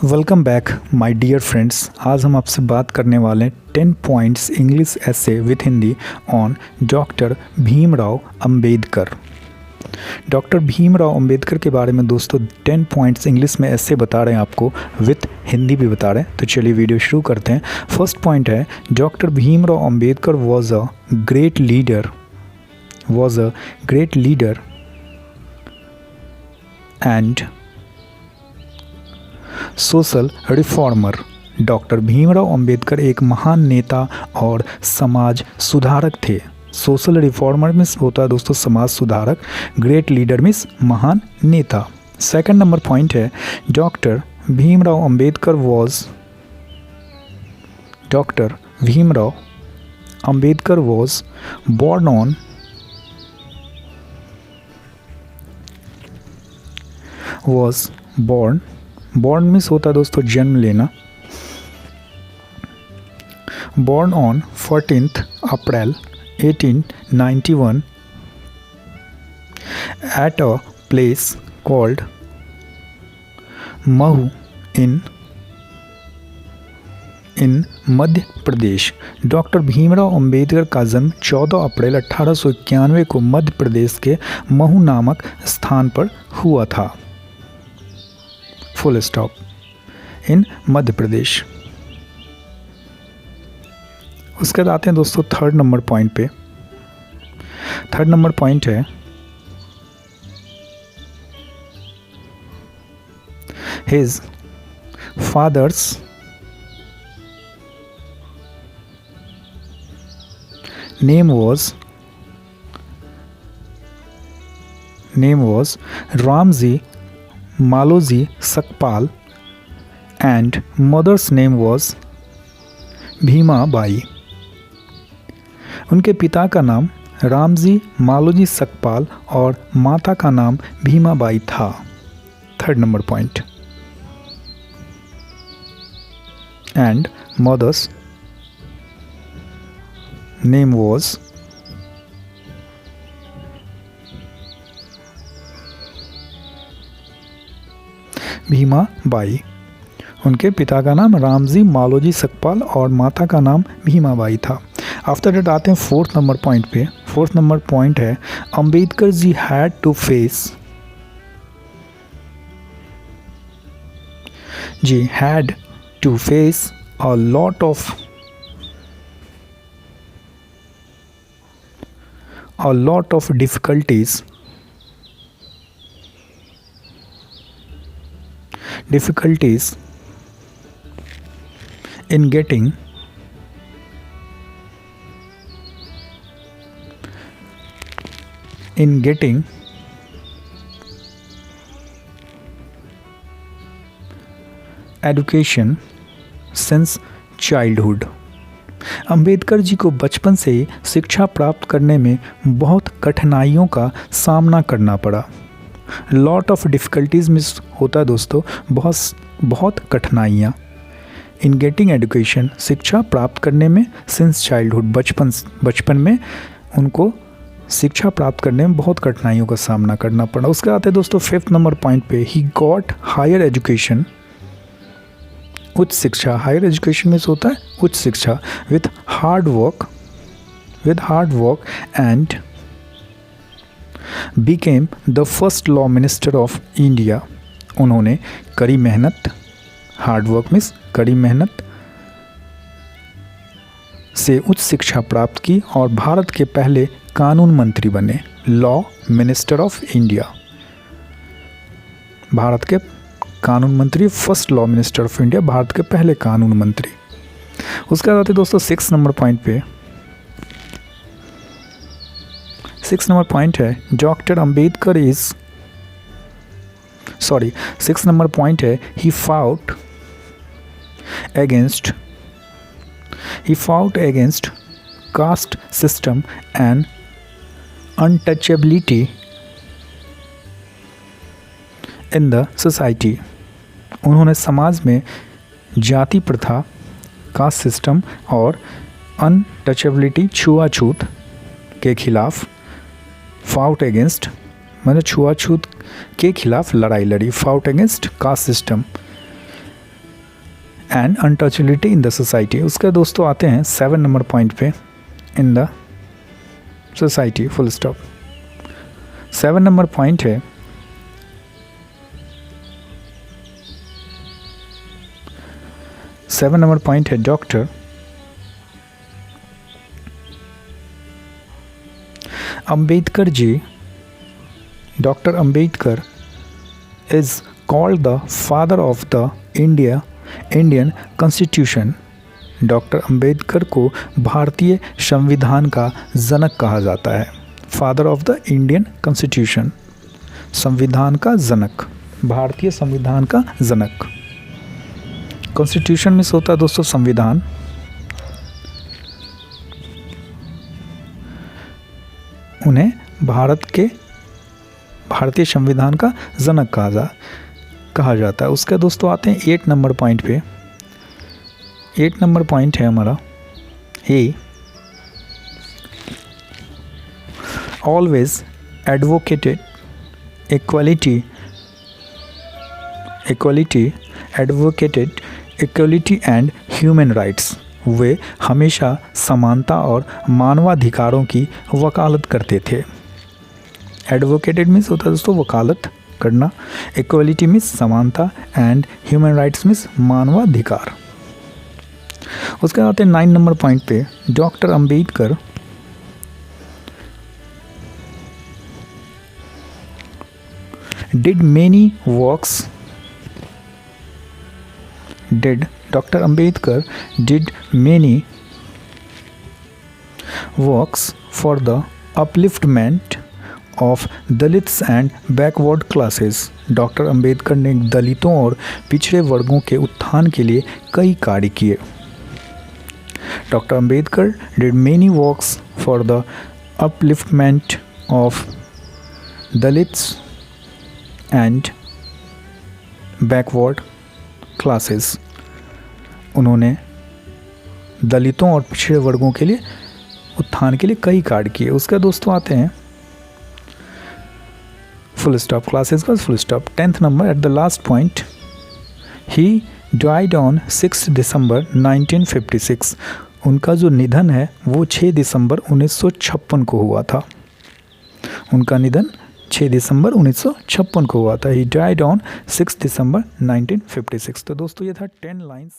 Welcome back my dear friends. आज हम आपसे बात करने वाले हैं 10 points English essay with Hindi on doctor Bhimrao Ambedkar. Doctor Bhimrao Ambedkar के बारे में दोस्तों 10 पॉइंट्स इंग्लिश में ऐसे बता रहे हैं, आपको विथ हिंदी भी बता रहे हैं। तो चलिए वीडियो शुरू करते हैं। फर्स्ट पॉइंट है, doctor Bhimrao Ambedkar was a great leader and social reformer. Doctor Bhimrao Ambedkar एक महान नेता और समाज सुधारक थे। सोशल रिफॉर्मर मीन्स होता है दोस्तों समाज सुधारक, ग्रेट लीडर मीन्स महान नेता। सेकंड नंबर पॉइंट है, doctor Bhimrao Ambedkar was born means होता है दोस्तों जन्म लेना। born on 14th April 1891 at a place called Mhow in Madhya Pradesh. Doctor Bhimrao Ambedkar का जन्म 14 अप्रैल 1891 को मध्य प्रदेश के महू नामक स्थान पर हुआ था। फुल स्टॉप, इन मध्य प्रदेश। उसके बाद आते हैं दोस्तों थर्ड नंबर पॉइंट पे। थर्ड नंबर पॉइंट है, his father's name was Ramji Maloji Sakpal and mother's name was Bhima by. उनके पिता का नाम रामजी मालोजी सकपाल और माता का नाम भीमा बाई था। Third number point, and mother's name was Bhima by. उनके पिता का नाम रामजी मालोजी सकपाल और माता का नाम भीमा बाई था। आफ्टर दैट आते हैं फोर्थ नंबर पॉइंट पे। फोर्थ नंबर पॉइंट है, Ambedkar ji had to face a lot of difficulties in getting education since childhood। Ambedkar ji को बचपन से ही शिक्षा प्राप्त करने में बहुत कठिनाइयों का सामना करना पड़ा। लॉट ऑफ डिफ़िकल्टीज मिस होता है दोस्तों बहुत कठिनाइयाँ। इन गेटिंग एजुकेशन शिक्षा प्राप्त करने में, सिंस चाइल्डहुड बचपन में उनको शिक्षा प्राप्त करने में बहुत कठिनाइयों का सामना करना पड़ा। उसके आते हैं दोस्तों फिफ्थ नंबर पॉइंट पे, ही गॉट हायर एजुकेशन, उच्च शिक्षा। हायर एजुकेशन में होता है उच्च शिक्षा with hard work and became the first law minister of India। उन्होंने कड़ी मेहनत, हार्ड वर्क मीन्स कड़ी मेहनत से उच्च शिक्षा प्राप्त की और भारत के पहले कानून मंत्री बने। Law minister of India, Bharat के कानून मंत्री, first law minister of India, Bharat के पहले कानून मंत्री। उसके बाद आते दोस्तों सिक्स नंबर पॉइंट पे। सिक्स नंबर पॉइंट है, doctor Ambedkar six number point है, ही fought against caste system and untouchability in the society। उन्होंने समाज में जाति प्रथा, कास्ट सिस्टम और अनटचेबिलिटी, छुआछूत के खिलाफ फाउट अगेंस्ट मतलब छुआछूत के खिलाफ लड़ाई लड़ी। Fought against caste system and untouchability in the society. उसके दोस्तों आते हैं 7 नंबर पॉइंट पे, in the society, full stop. 7 number point है doctor Ambedkar ji, doctor Ambedkar is called the father of the Indian constitution. Doctor Ambedkar को भारतीय संविधान का जनक कहा जाता है। Father of the Indian constitution, संविधान का जनक, भारतीय संविधान का जनक। कॉन्स्टिट्यूशन में होता है दोस्तों संविधान। उन्हें भारतीय संविधान का जनक कहा जाता है। उसके दोस्तों आते हैं 8 नंबर पॉइंट पे। 8 नंबर पॉइंट है हमारा A, always advocated equality and human rights. वे हमेशा समानता और मानवाधिकारों की वकालत करते थे। एडवोकेटेड मीन्स होता है दोस्तों वकालत करना, इक्वलिटी मीन्स समानता, एंड ह्यूमन राइट्स मीन्स मानवाधिकार। उसके बाद आते हैं 9 नंबर पॉइंट पे, doctor Ambedkar Dr. Ambedkar did many works for the upliftment of Dalits and backward classes। Doctor Ambedkar ने दलितों और पिछड़े वर्गों के उत्थान के लिए कई कार्य किए। Doctor Ambedkar did many works for the upliftment of Dalits and backward classes। उन्होंने दलितों और पिछड़े वर्गों के लिए उत्थान के लिए कई कार्य किए। उसके दोस्तों आते हैं फुल स्टॉप, क्लासेस का full stop. 10th number at the last point, he died on 6 दिसंबर 1956। उनका जो निधन है वो 6 दिसंबर 1956 को हुआ था। उनका निधन 6 दिसंबर 1956 को हुआ था। ही डाइड ऑन 6 दिसंबर 1956। तो दोस्तों ये था 10 लाइन्स